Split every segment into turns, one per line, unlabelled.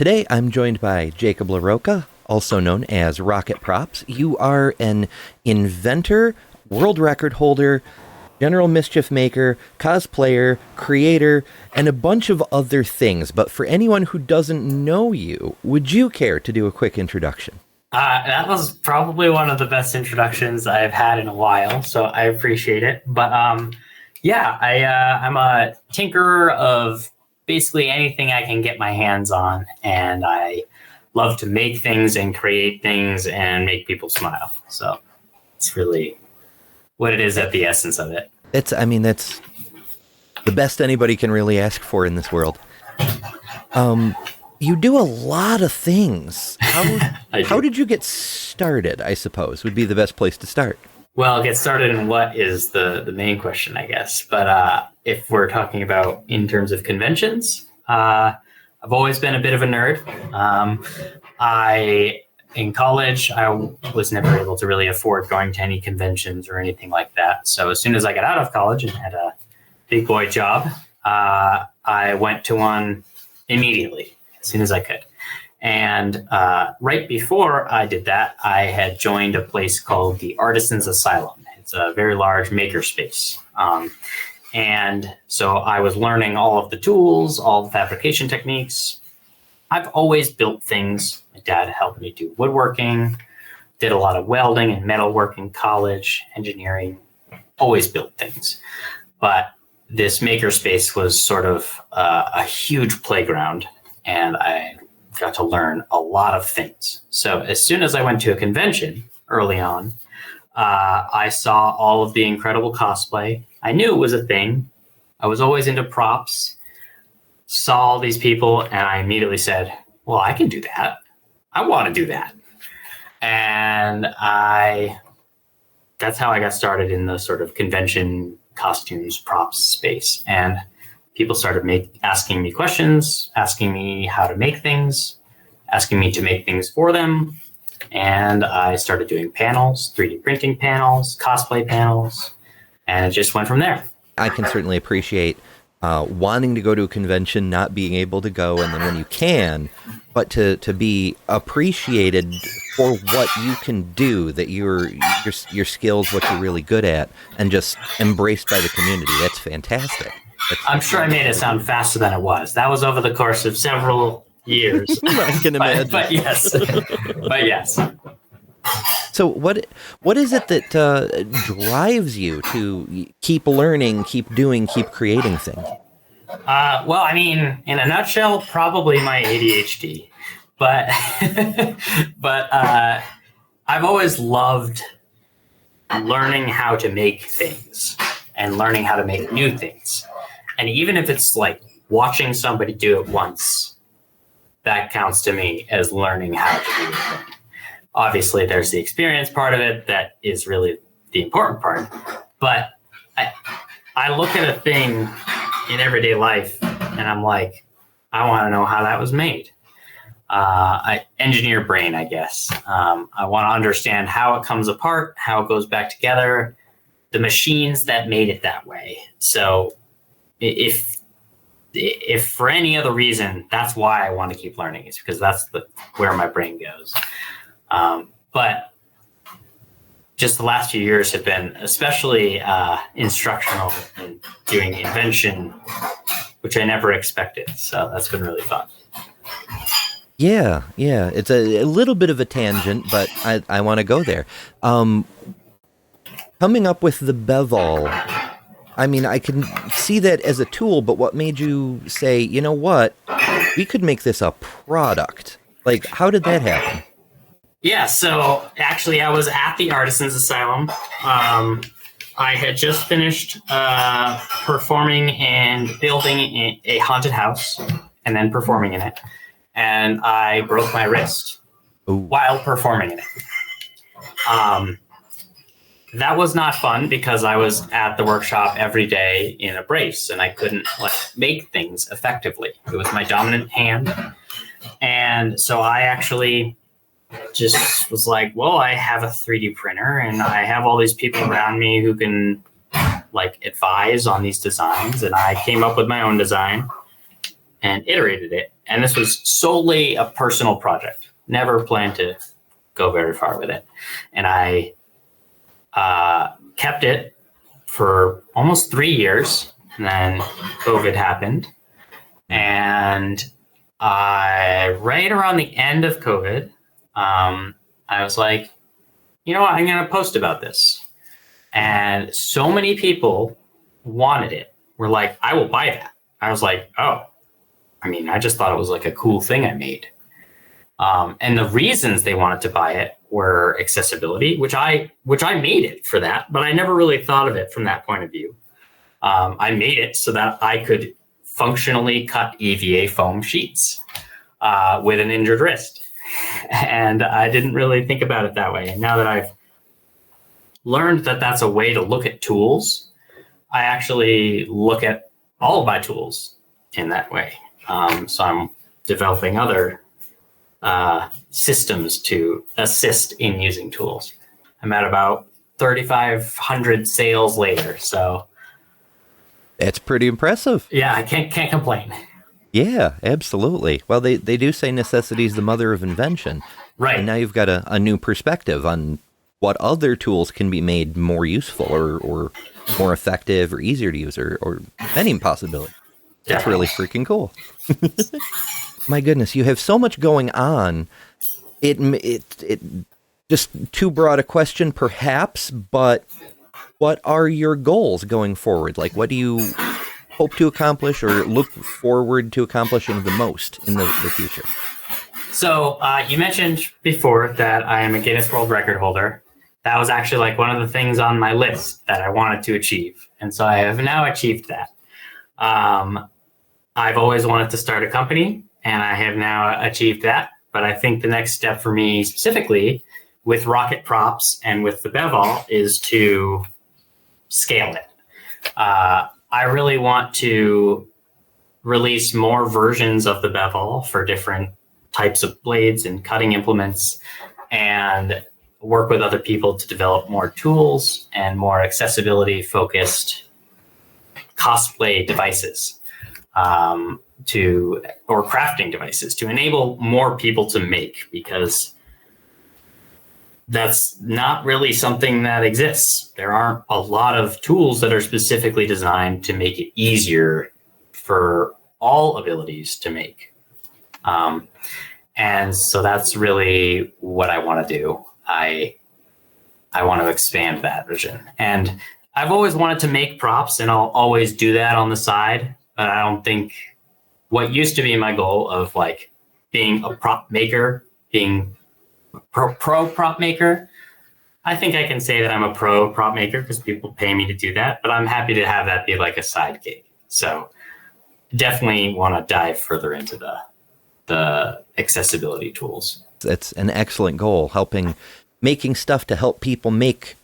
Today, I'm joined by Jacob LaRocca, also known as Rocket Props. You are an inventor, world record holder, general mischief maker, cosplayer, creator, and a bunch of other things. But for anyone who doesn't know you, would you care to do a quick introduction?
That was probably one of the best introductions I've had in a while, so I appreciate it. But I'm a tinkerer of basically anything I can get my hands on, and I love to make things and create things and make people smile. So it's really what it is at the essence of it.
That's the best anybody can really ask for in this world. You do a lot of things. How did you get started, I suppose, would be the best place to start.
Well, get started in what is the main question, I guess. But if we're talking about in terms of conventions, I've always been a bit of a nerd. In college, I was never able to really afford going to any conventions or anything like that. So as soon as I got out of college and had a big boy job, I went to one immediately, as soon as I could. And right before I did that, I had joined a place called the Artisans Asylum. It's a very large makerspace. And so I was learning all of the tools, all the fabrication techniques. I've always built things. My dad helped me do woodworking, did a lot of welding and metalwork in college, engineering, always built things. But this makerspace was sort of a huge playground, and I got to learn a lot of things. So as soon as I went to a convention early on, I saw all of the incredible cosplay. I knew it was a thing. I was always into props, saw all these people, and I immediately said, well, I can do that. I want to do that. And that's how I got started in the sort of convention costumes, props space. And people started asking me questions, asking me how to make things, asking me to make things for them. And I started doing panels, 3D printing panels, cosplay panels, and it just went from there.
I can certainly appreciate wanting to go to a convention, not being able to go, and then when you can, but to be appreciated for what you can do, that your skills, what you're really good at, and just embraced by the community. That's fantastic.
I'm sure I made it sound faster than it was. That was over the course of several years.
I can imagine.
But yes.
So what is it that drives you to keep learning, keep doing, keep creating things?
Well, I mean, in a nutshell, probably my ADHD. But I've always loved learning how to make things and learning how to make new things. And even if it's like watching somebody do it once, that counts to me as learning how to do it. Obviously, there's the experience part of it that is really the important part. But I look at a thing in everyday life and I'm like, I want to know how that was made. Engineer brain, I guess. I want to understand how it comes apart, how it goes back together, the machines that made it that way. So if for any other reason, that's why I want to keep learning, is because that's where my brain goes. But just the last few years have been especially instructional in doing invention, which I never expected. So that's been really fun.
Yeah. It's a little bit of a tangent, but I want to go there. Coming up with the bevel, I mean, I can see that as a tool, but what made you say, you know what, we could make this a product? Like, how did that happen?
Yeah, so actually I was at the Artisans Asylum. I had just finished performing and building a haunted house and then performing in it. And I broke my wrist while performing in it. That was not fun because I was at the workshop every day in a brace and I couldn't make things effectively. It was my dominant hand. And so I actually just was like, well, I have a 3D printer and I have all these people around me who can advise on these designs. And I came up with my own design. and iterated it. And this was solely a personal project. Never planned to go very far with it. And I kept it for almost 3 years. And then COVID happened. And right around the end of COVID, I was like, you know what, I'm going to post about this. And so many people wanted it. Were like, I will buy that. I was like, oh, I mean, I just thought it was like a cool thing I made. And the reasons they wanted to buy it were accessibility, which I made it for that, but I never really thought of it from that point of view. I made it so that I could functionally cut EVA foam sheets with an injured wrist. And I didn't really think about it that way. And now that I've learned that that's a way to look at tools, I actually look at all of my tools in that way. So I'm developing other systems to assist in using tools. I'm at about 3,500 sales later. So
That's pretty impressive.
yeah, I can't complain.
Yeah, absolutely. Well, they do say necessity is the mother of invention.
Right.
And now you've got a new perspective on what other tools can be made more useful or more effective or easier to use or any possibility. That's really freaking cool. My goodness, you have so much going on. It just too broad a question, perhaps, but what are your goals going forward? Like, what do you hope to accomplish or look forward to accomplishing the most in the future?
So you mentioned before that I am a Guinness World Record holder. That was actually like one of the things on my list that I wanted to achieve. And so I have now achieved that. I've always wanted to start a company, and I have now achieved that. But I think the next step for me specifically with Rocket Props and with the Bevel is to scale it. I really want to release more versions of the Bevel for different types of blades and cutting implements, and work with other people to develop more tools and more accessibility focused cosplay devices or crafting devices to enable more people to make, because that's not really something that exists. There aren't a lot of tools that are specifically designed to make it easier for all abilities to make. And so that's really what I want to do. I want to expand that vision. And I've always wanted to make props, and I'll always do that on the side. But I don't think what used to be my goal of like being a prop maker, being pro prop maker, I think I can say that I'm a pro prop maker because people pay me to do that. But I'm happy to have that be like a side gig. So definitely want to dive further into the accessibility tools.
That's an excellent goal, making stuff to help people make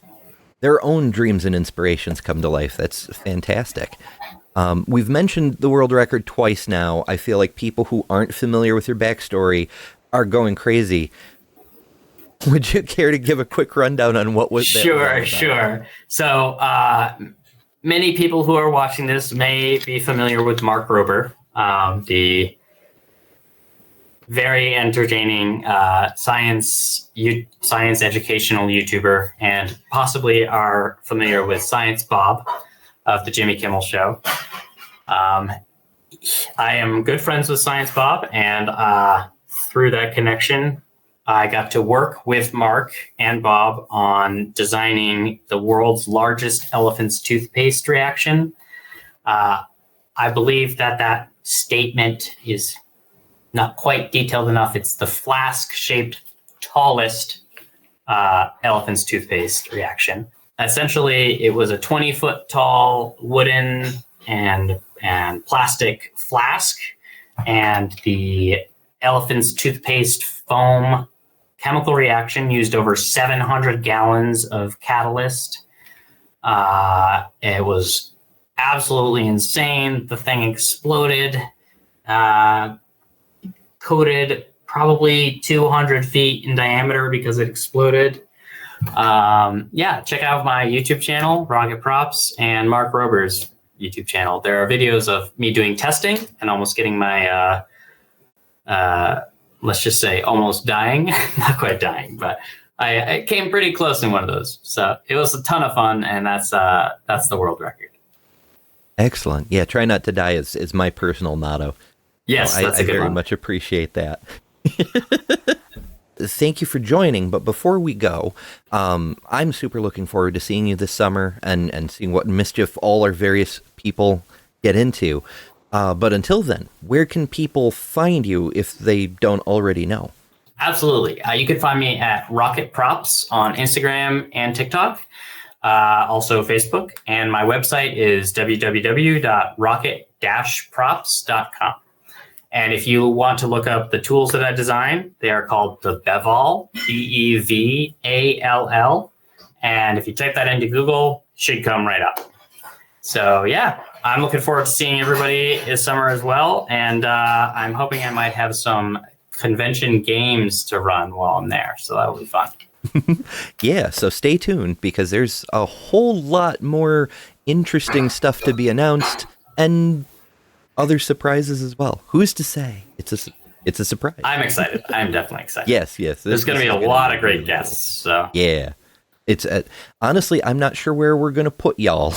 their own dreams and inspirations come to life. That's fantastic. We've mentioned the world record twice now. I feel like people who aren't familiar with your backstory are going crazy. Would you care to give a quick rundown on what was that?
Sure. So many people who are watching this may be familiar with Mark Rober, the very entertaining science educational YouTuber, and possibly are familiar with Science Bob of the Jimmy Kimmel Show. I am good friends with Science Bob, and through that connection, I got to work with Mark and Bob on designing the world's largest elephant's toothpaste reaction. I believe that statement is not quite detailed enough. It's the flask-shaped tallest elephant's toothpaste reaction. Essentially, it was a 20-foot tall wooden and plastic flask, and the elephant's toothpaste foam chemical reaction used over 700 gallons of catalyst. It was absolutely insane. The thing exploded, coated probably 200 feet in diameter because it exploded. Check out my YouTube channel, Rocket Props, and Mark Rober's YouTube channel. There are videos of me doing testing and almost getting my, let's just say, almost dying. Not quite dying, but I came pretty close in one of those. So it was a ton of fun, and that's the world record.
Excellent. Yeah, try not to die is my personal motto.
Yes,
so
that's a good
very
one.
much appreciate that. Thank you for joining. But before we go, I'm super looking forward to seeing you this summer and seeing what mischief all our various people get into. But until then, where can people find you if they don't already know?
Absolutely. You can find me at Rocket Props on Instagram and TikTok, also Facebook. And my website is www.rocket-props.com. And if you want to look up the tools that I design, they are called the Beval, Bevall. And if you type that into Google, it should come right up. So yeah, I'm looking forward to seeing everybody this summer as well. And I'm hoping I might have some convention games to run while I'm there. So that will be fun.
Yeah, so stay tuned because there's a whole lot more interesting stuff to be announced and other surprises as well. Who's to say? It's a surprise.
I'm excited. I'm definitely excited.
Yes.
There's going to be a lot of great guests. So
yeah, it's honestly, I'm not sure where we're going to put y'all.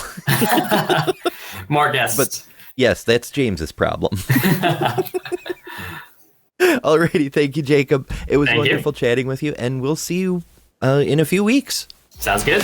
More guests.
But yes, that's James's problem. Alrighty, thank you, Jacob. It was wonderful chatting with you, and we'll see you in a few weeks.
Sounds good.